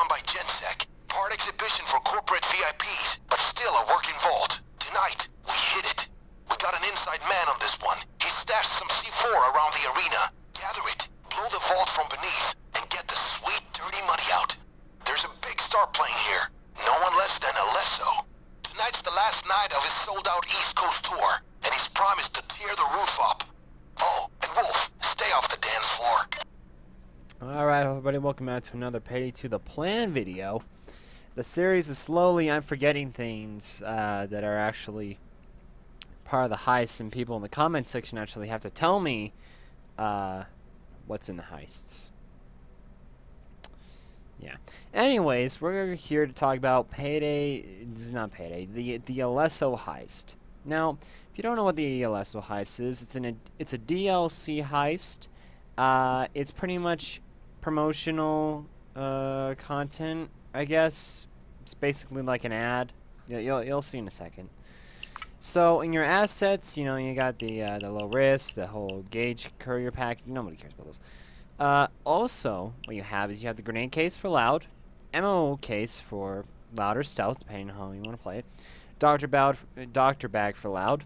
run by Gensec. Part exhibition for corporate VIPs, but still a working vault. Tonight, we hit it. We got an inside man on this one. He stashed some C4 around the arena. Gather it, blow the vault from beneath, and get the sweet, dirty money out. There's a big star playing here. No one less than Alesso. Tonight's the last night of his sold-out East Coast tour, and he's promised to tear the roof up. Oh, and Wolf, stay off the dance floor. Alright, everybody, welcome back to another Payday to the Plan video. The series is slowly, I'm forgetting things that are actually part of the heist, and people in the comment section actually have to tell me what's in the heists. Yeah. Anyways, we're here to talk about Payday. This is not Payday. The Alesso Heist. Now, if you don't know what the Alesso Heist is, it's a DLC heist. It's pretty much promotional content, I guess. It's basically like an ad. You'll see in a second. So in your assets, you know, you got the low risk, the whole gauge courier pack. Nobody cares about those. Also, what you have is you have the grenade case for loud, ammo case for loud or stealth, depending on how you want to play it. Doctor bag for loud,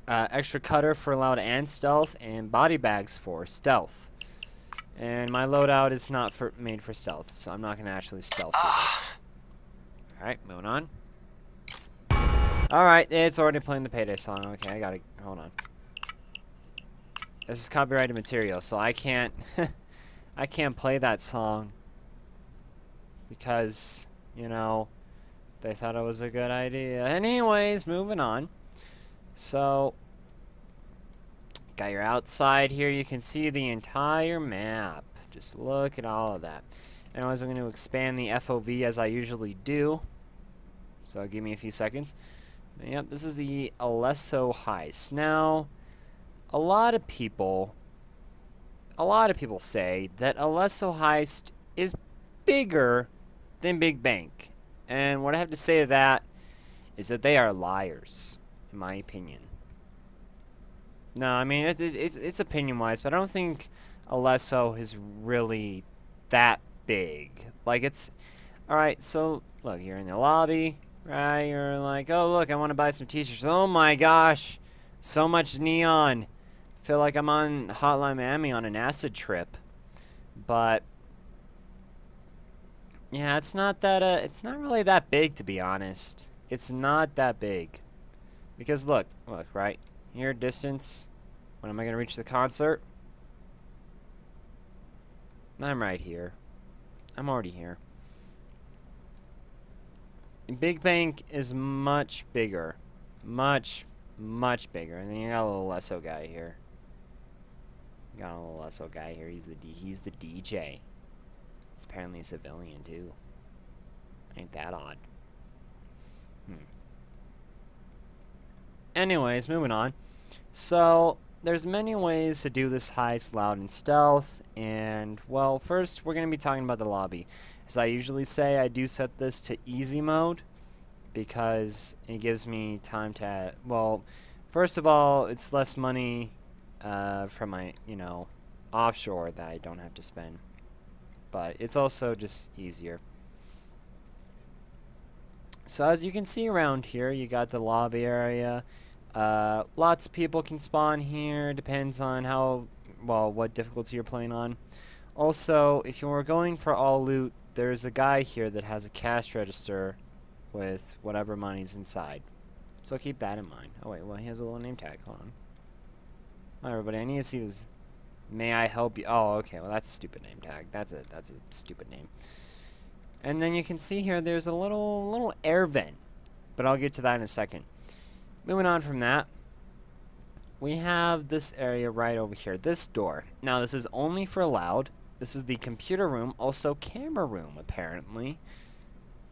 extra cutter for loud and stealth, and body bags for stealth. And my loadout is not made for stealth, so I'm not going to actually stealth through this. Alright, moving on. Alright, it's already playing the Payday song. Okay, I gotta, hold on. This is copyrighted material, so I can't, I can't play that song. Because, you know, they thought it was a good idea. Anyways, moving on. So, got your outside here. You can see the entire map. Just look at all of that. Anyways, I'm going to expand the FOV as I usually do. So give me a few seconds. Yep, this is the Alesso Heist. Now, a lot of people say that Alesso Heist is bigger than Big Bank. And what I have to say to that is that they are liars, in my opinion. No, I mean, it's opinion-wise, but I don't think Alesso is really that big. Like, it's... Alright, so, look, you're in the lobby, right? You're like, oh, look, I want to buy some t-shirts. Oh, my gosh. So much neon. Feel like I'm on Hotline Miami on an acid trip. But... yeah, it's not really that big, to be honest. It's not that big. Because, look, right? Here, distance. When am I going to reach the concert? I'm right here. I'm already here. Big Bank is much bigger. Much bigger. And then you got a little Alesso guy here. Got a little Alesso guy here. He's the DJ. He's apparently a civilian, too. Ain't that odd. Anyways, moving on. So, there's many ways to do this heist loud and stealth. And, well, first, we're going to be talking about the lobby. As I usually say, I do set this to easy mode. Because it gives me time to... well, first of all, it's less money from my, you know, offshore that I don't have to spend. But it's also just easier. So as you can see around here, you got the lobby area. Lots of people can spawn here. Depends on how, well, what difficulty you're playing on. Also, if you were going for all loot, there's a guy here that has a cash register with whatever money's inside. So keep that in mind. Oh wait, well, he has a little name tag. Hold on. Hi everybody, I need to see this. May I help you? Oh, okay. Well, that's a stupid name tag. That's a stupid name. And then you can see here there's a little air vent, but I'll get to that in a second. Moving on from that, we have this area right over here. This door. Now this is only for loud. This is the computer room, also camera room apparently.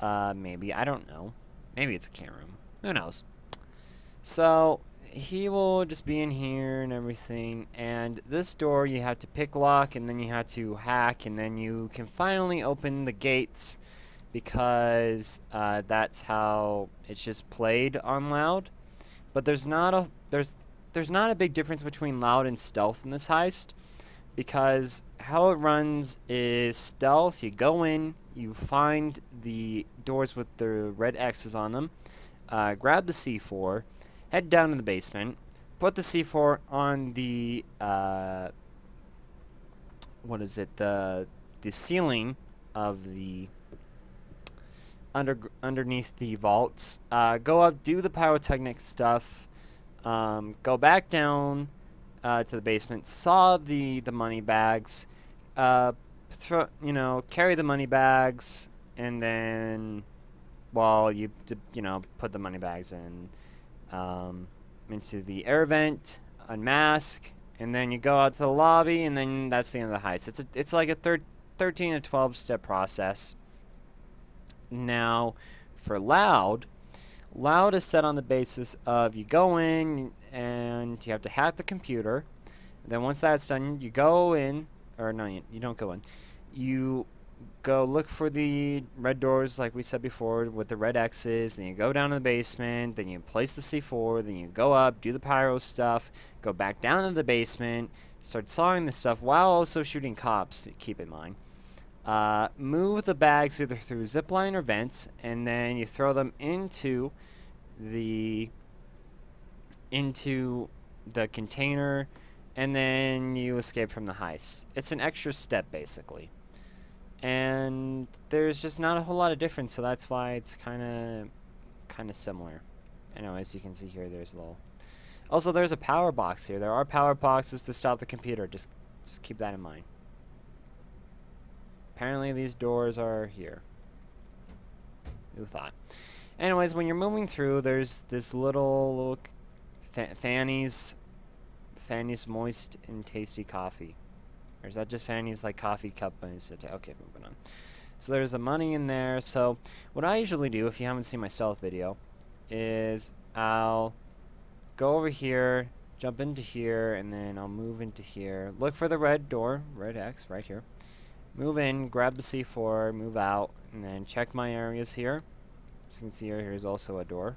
Maybe, I don't know. Maybe it's a camera room. Who knows? So he will just be in here and everything, and this door you have to pick lock, and then you have to hack, and then you can finally open the gates because that's how it's just played on loud. But there's not a big difference between loud and stealth in this heist, because how it runs is stealth. You go in, you find the doors with the red X's on them, grab the C4, head down to the basement, put the C4 on the what is it? The ceiling of the underneath the vaults. Go up, do the pyrotechnic stuff. Go back down to the basement. Saw the money bags. Carry the money bags, and then, well, put the money bags in into the air vent, unmask, and then you go out to the lobby, and then that's the end of the heist. It's like a 13 to 12 step process. Now, for Loud is set on the basis of you go in and you have to hack the computer. Then once that's done, you go in, or no, you don't go in. You go look for the red doors, like we said before, with the red X's. Then you go down to the basement. Then you place the C4. Then you go up, do the pyro stuff. Go back down to the basement. Start sawing the stuff while also shooting cops. Keep in mind. Move the bags either through zipline or vents, and then you throw them into the container, and then you escape from the heist. It's an extra step, basically. And there's just not a whole lot of difference, so that's why it's kind of similar. Anyways, you can see here there's a little... Also, there's a power box here. There are power boxes to stop the computer. Just keep that in mind. Apparently, these doors are here. Who thought? Anyways, when you're moving through, there's this little Fanny's moist and tasty coffee. Or is that just Fanny's like coffee cup? Okay, moving on. So there's the money in there. So what I usually do, if you haven't seen my stealth video, is I'll go over here, jump into here, and then I'll move into here. Look for the red door, red X, right here. Move in, grab the C4, move out, and then check my areas here. As you can see here, here's also a door.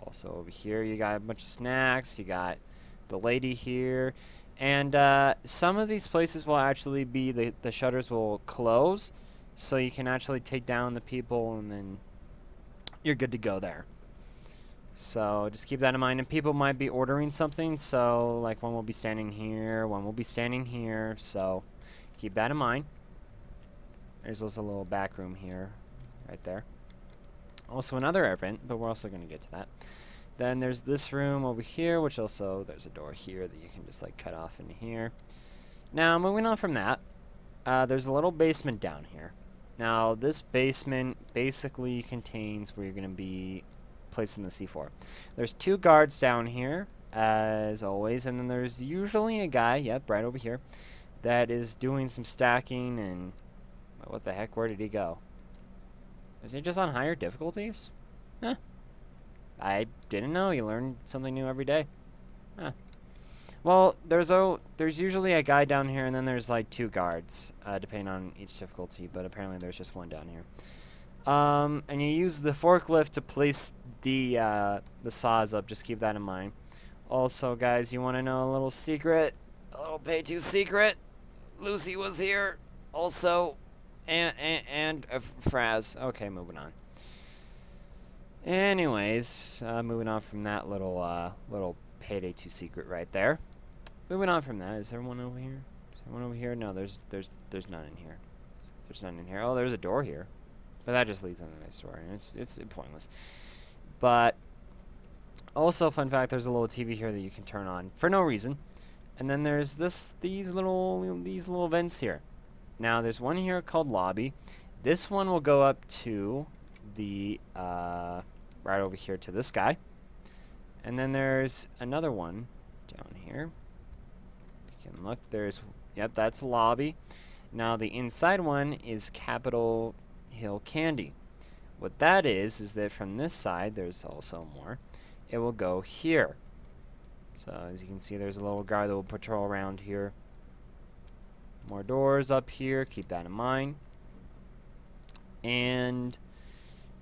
Also over here, you got a bunch of snacks. You got the lady here. And some of these places will actually be, the shutters will close, so you can actually take down the people, and then you're good to go there. So just keep that in mind. And people might be ordering something, so like one will be standing here, one will be standing here, so keep that in mind. There's also a little back room here, right there. Also another air vent, but we're also going to get to that. Then there's this room over here, which also, there's a door here that you can just like cut off into here. Now, moving on from that, there's a little basement down here. Now, this basement basically contains where you're going to be placing the C4. There's 2 guards down here, as always, and then there's usually a guy, yep, right over here, that is doing some stacking, and what the heck, where did he go? Is he just on higher difficulties? Huh. I didn't know. You learn something new every day. Huh. Well, there's usually a guy down here, and then there's like 2 guards, depending on each difficulty, but apparently there's just one down here. And you use the forklift to place the saws up. Just keep that in mind. Also, guys, you want to know a little secret? A little pay-to secret? Lucy was here, also, and Fraz. Okay, moving on. Anyways, moving on from that little Payday 2 secret right there. Moving on from that, is there one over here? Is there one over here? No, there's none in here. There's none in here. Oh, there's a door here, but that just leads into the story, and it's pointless. But also, fun fact: there's a little TV here that you can turn on for no reason, and then there's these little vents here. Now, there's one here called lobby. This one will go up to the right over here to this guy, and then there's another one down here. You can look. Yep, that's lobby. Now the inside one is Capitol Hill Candy. What that is that from this side, there's also more. It will go here. So as you can see, there's a little guy that will patrol around here. More doors up here. Keep that in mind. And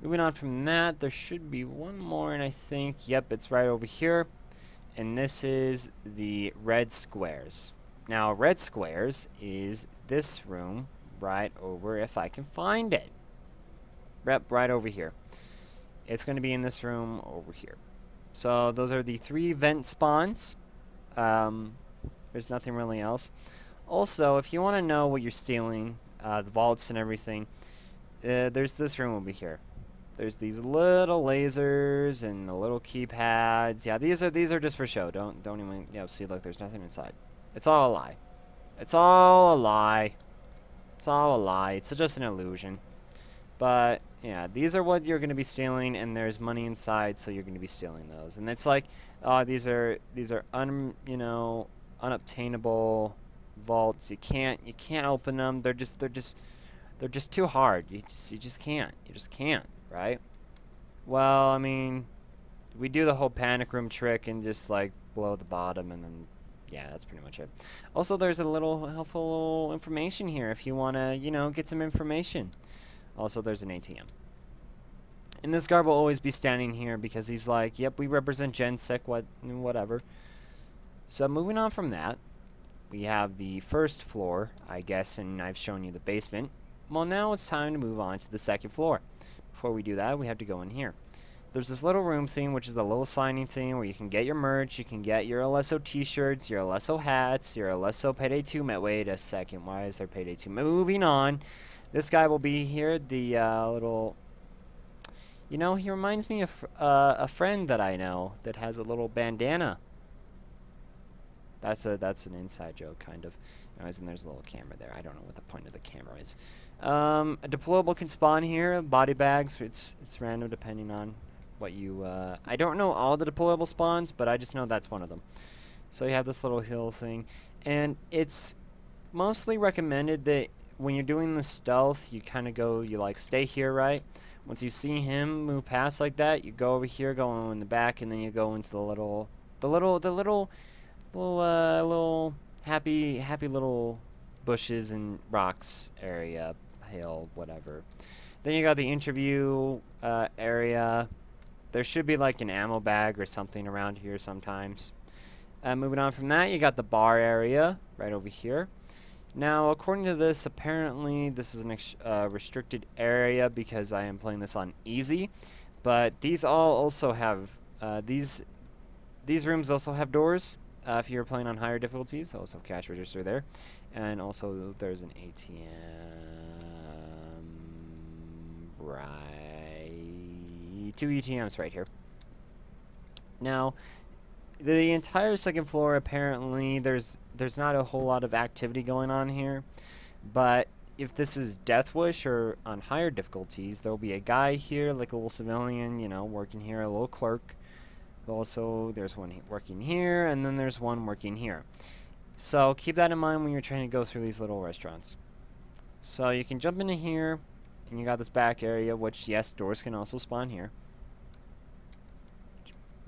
moving on from that, there should be one more, and I think, yep, it's right over here. And this is the red squares. Now, red squares is this room right over, if I can find it. Right over here. It's going to be in this room over here. So those are the 3 vent spawns. There's nothing really else. Also, if you want to know what you're stealing, the vaults and everything, there's this room over here. There's these little lasers and the little keypads. Yeah, these are just for show. Don't even, see, look, there's nothing inside. It's all a lie. It's all a lie. It's all a lie. It's just an illusion. But yeah, these are what you're going to be stealing, and there's money inside, so you're going to be stealing those. And it's like, these are unobtainable vaults. You can't open them. They're just too hard. You just can't. You just can't, right? Well, I mean, we do the whole panic room trick and just like blow the bottom, and then yeah, that's pretty much it. Also, there's a little helpful information here if you want to, get some information. Also, there's an ATM. And this guard will always be standing here because he's like, yep, we represent GenSec, whatever. So moving on from that, we have the first floor, I guess, and I've shown you the basement. Well, now it's time to move on to the second floor. Before we do that, we have to go in here. There's this little room thing, which is the little signing thing where you can get your merch, you can get your Alesso t-shirts, your Alesso hats, your Alesso Payday 2 wait a second, why is there Payday 2? Moving on. This guy will be here, the little... he reminds me of a friend that I know that has a little bandana. That's an inside joke, kind of. Anyways, and there's a little camera there. I don't know what the point of the camera is. A deployable can spawn here. Body bags. It's random depending on what you... I don't know all the deployable spawns, but I just know that's one of them. So you have this little hill thing. And it's mostly recommended that when you're doing the stealth, you kind of go... You, like, stay here, right? Once you see him move past like that, you go over here, go in the back, and then you go into the little happy little bushes and rocks area, hill, whatever. Then you got the interview area. There should be like an ammo bag or something around here sometimes. Moving on from that, you got the bar area right over here. Now, according to this, apparently this is an restricted area because I am playing this on easy. But these all also have these rooms also have doors. If you're playing on higher difficulties, also have cash register there, and also there's an ATM right, 2 ATMs right here. Now, the entire second floor, apparently there's not a whole lot of activity going on here, but if this is Death Wish or on higher difficulties, there'll be a guy here, like a little civilian, working here, a little clerk. Also, there's one working here, and then there's one working here. So keep that in mind when you're trying to go through these little restaurants. So you can jump into here, and you got this back area, which, yes, doors can also spawn here.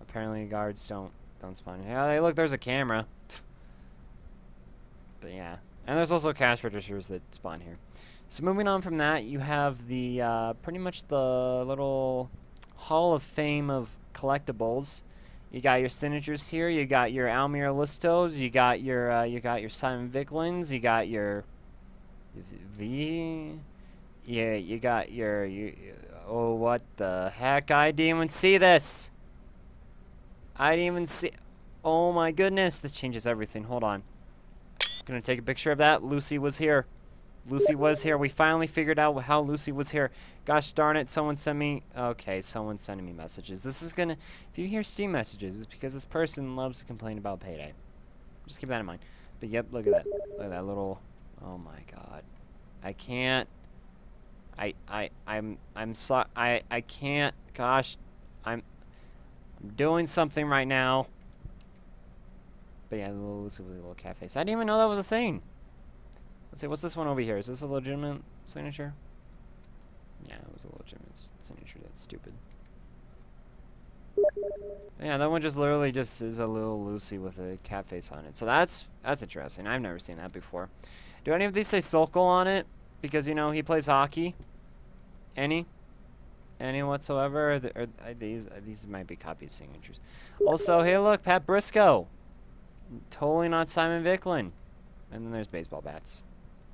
Apparently guards don't spawn here. Hey, look, there's a camera. But yeah. And there's also cash registers that spawn here. So moving on from that, you have the, pretty much the little Hall of Fame of collectibles. You got your signatures here. You got your Almir Listos. You got your Simon Vicklins. You got your V. Yeah, you got your. Oh, what the heck! I didn't even see this. I didn't even see. Oh my goodness! This changes everything. Hold on. I'm gonna take a picture of that. Lucy was here. Lucy was here. We finally figured out how Lucy was here. Gosh darn it, someone sent me... Okay, someone's sending me messages. This is gonna... If you hear Steam messages, it's because this person loves to complain about Payday. Just keep that in mind. But yep, look at that. Look at that little... Oh my god. I can't... I'm sorry. I can't... Gosh. I'm doing something right now. But yeah, Lucy was a little cat face. I didn't even know that was a thing. Let's see, what's this one over here? Is this a legitimate signature? Yeah, it was a legitimate signature. That's stupid. But yeah, that one just literally just is a little Lucy with a cat face on it. So that's interesting. I've never seen that before. Do any of these say Sokol on it? Because, he plays hockey. Any whatsoever? Or these might be copy signatures. Also, hey look, Pat Briscoe. Totally not Simon Vicklin. And then there's baseball bats.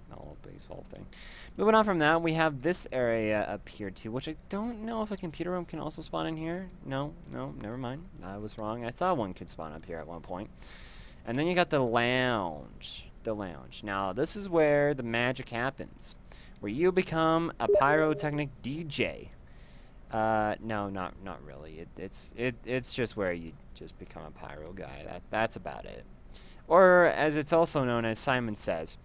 A little baseball thing. Moving on from that, we have this area up here too, which I don't know if a computer room can also spawn in here. No, never mind. I was wrong. I thought one could spawn up here at one point. And then you got the lounge. The lounge. Now, this is where the magic happens. Where you become a pyrotechnic DJ. No, not really. It's just where you just become a pyro guy. That's about it. Or, as it's also known as, Simon Says.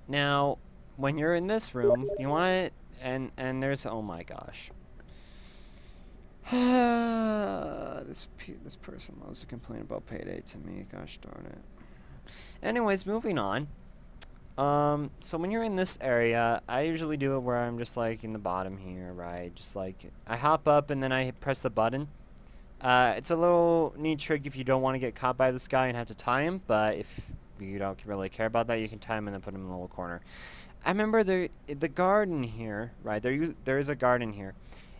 Now, when you're in this room, you want to, and there's, oh my gosh. This person loves to complain about Payday to me, gosh darn it. Anyways, moving on. So when you're in this area, I usually do it where I'm just like in the bottom here, right? Just like, I hop up and then I press the button. It's a little neat trick if you don't want to get caught by this guy and have to tie him, but if you don't really care about that, you can tie him and then put him in the little corner. I remember the garden here, right? There is a garden here.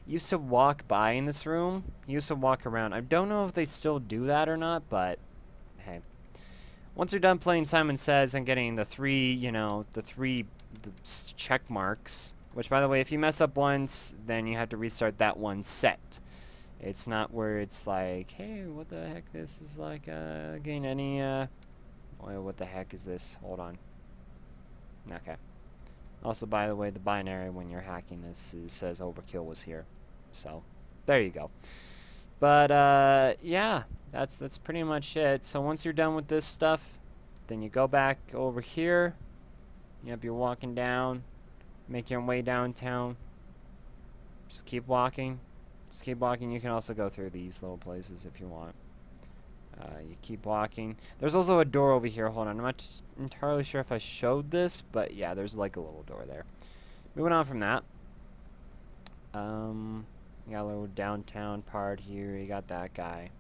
You used to walk by in this room. You used to walk around. I don't know if they still do that or not, but hey. Once you're done playing Simon Says and getting the three check marks, which by the way, if you mess up once, then you have to restart that one set. It's not where it's like, hey, what the heck? This is like getting any what the heck is this? Hold on. Okay. Also, by the way, the binary when you're hacking this says overkill was here. So, there you go. But, yeah, that's pretty much it. So, once you're done with this stuff, then you go back over here. Yep, you're walking down. Make your way downtown. Just keep walking. Just keep walking. You can also go through these little places if you want. You keep walking. There's also a door over here. Hold on. I'm not entirely sure if I showed this, but yeah, there's like a little door there. Moving on from that. You got a little downtown part here. You got that guy.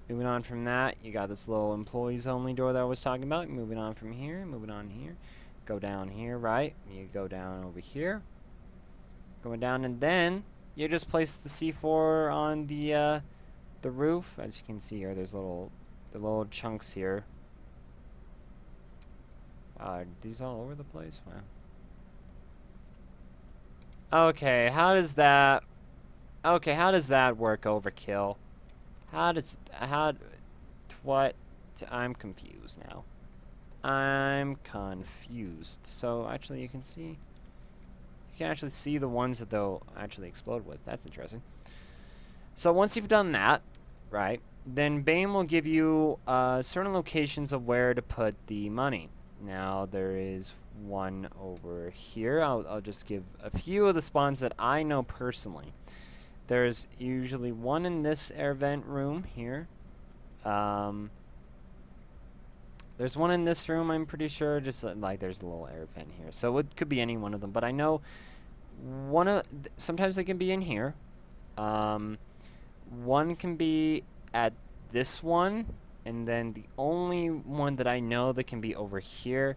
Moving on from that, you got this little employees only door that I was talking about. Moving on from here. Moving on here. Go down here, right? You go down over here. Going down, and then you just place the C4 on the roof. As you can see here, there's the little chunks here. Are these all over the place? Wow. Okay, how does that work, overkill? What? I'm confused now. I'm confused. So actually you can actually see the ones that they'll actually explode with. That's interesting. So once you've done that, right, then Bane will give you certain locations of where to put the money. Now there is one over here. I'll just give a few of the spawns that I know personally. There's usually one in this air vent room here. There's one in this room, I'm pretty sure. Just like there's a little air vent here, so it could be any one of them. But I know sometimes they can be in here. One can be at this one, and then the only one that I know that can be over here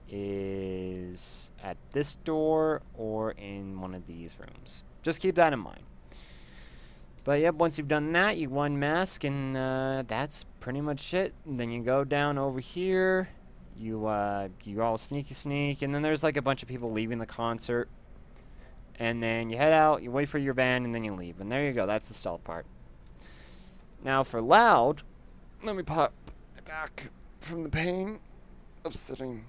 is at this door or in one of these rooms. Just keep that in mind. But yep, once you've done that, you unmask, and that's pretty much it. And then you go down over here, you all sneak, and then there's like a bunch of people leaving the concert. And then you head out, you wait for your band, and then you leave. And there you go, that's the stealth part. Now for loud, let me pop back from the pain of sitting.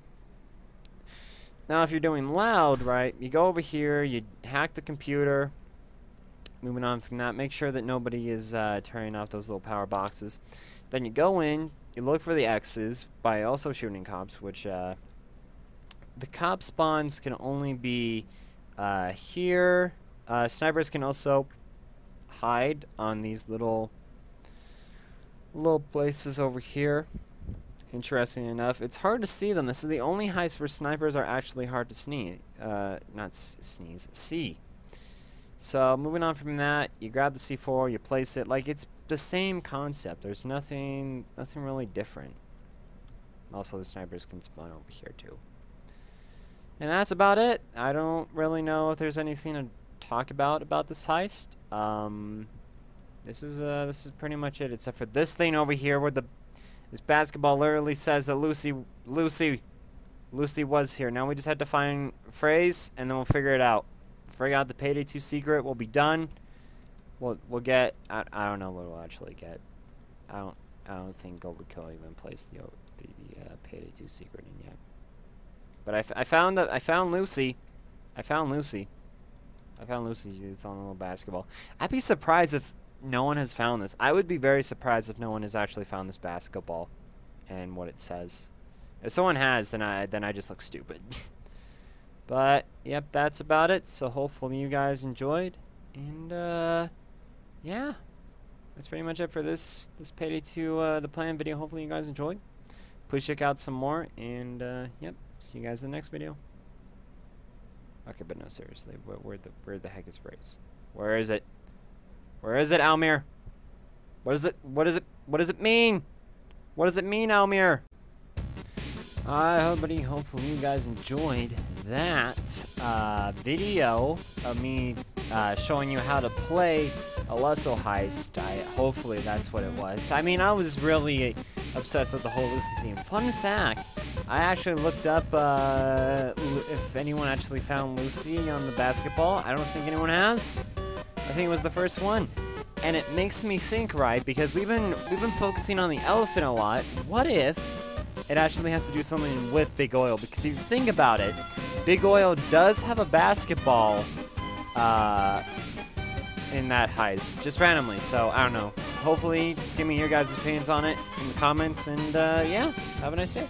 Now if you're doing loud, right, you go over here, you hack the computer. Moving on from that, make sure that nobody is turning off those little power boxes. Then you go in, you look for the X's by also shooting cops, which the cop spawns can only be here. Snipers can also hide on these little places over here. Interesting enough, it's hard to see them. This is the only heist where snipers are actually hard to see. So moving on from that, you grab the C4, you place it. Like, it's the same concept. There's nothing really different. Also, the snipers can spawn over here too. And that's about it. I don't really know if there's anything to talk about this heist. This is pretty much it, except for this thing over here where This basketball literally says that Lucy was here. Now we just have to find phrase, and then we'll figure it out. Figure out the Payday 2 secret. We'll be done. We'll get. I don't know what we'll actually get. I don't think Overkill even placed the Payday 2 secret in yet. But I found Lucy. I found Lucy. It's on a little basketball. I'd be surprised if no one has found this. I would be very surprised if no one has actually found this basketball and what it says. If someone has, then I just look stupid. But yep, that's about it. So hopefully you guys enjoyed, and yeah, that's pretty much it for this Payday 2 the plan video. Hopefully you guys enjoyed. Please check out some more, and yep, see you guys in the next video. Okay, but no, seriously, where the heck is phrase? Where is it? Where is it, Almir? What is it? What does it mean? What does it mean, Almir? Everybody, hopefully you guys enjoyed that video of me showing you how to play Alesso Heist. Hopefully that's what it was. I mean, I was really obsessed with the whole Lucy theme. Fun fact, I actually looked up if anyone actually found Lucy on the basketball. I don't think anyone has. I think it was the first one. And it makes me think, right, because we've been focusing on the elephant a lot. What if it actually has to do something with Big Oil? Because if you think about it, Big Oil does have a basketball in that heist, just randomly. So I don't know. Hopefully, just give me your guys' opinions on it in the comments, and yeah, have a nice day.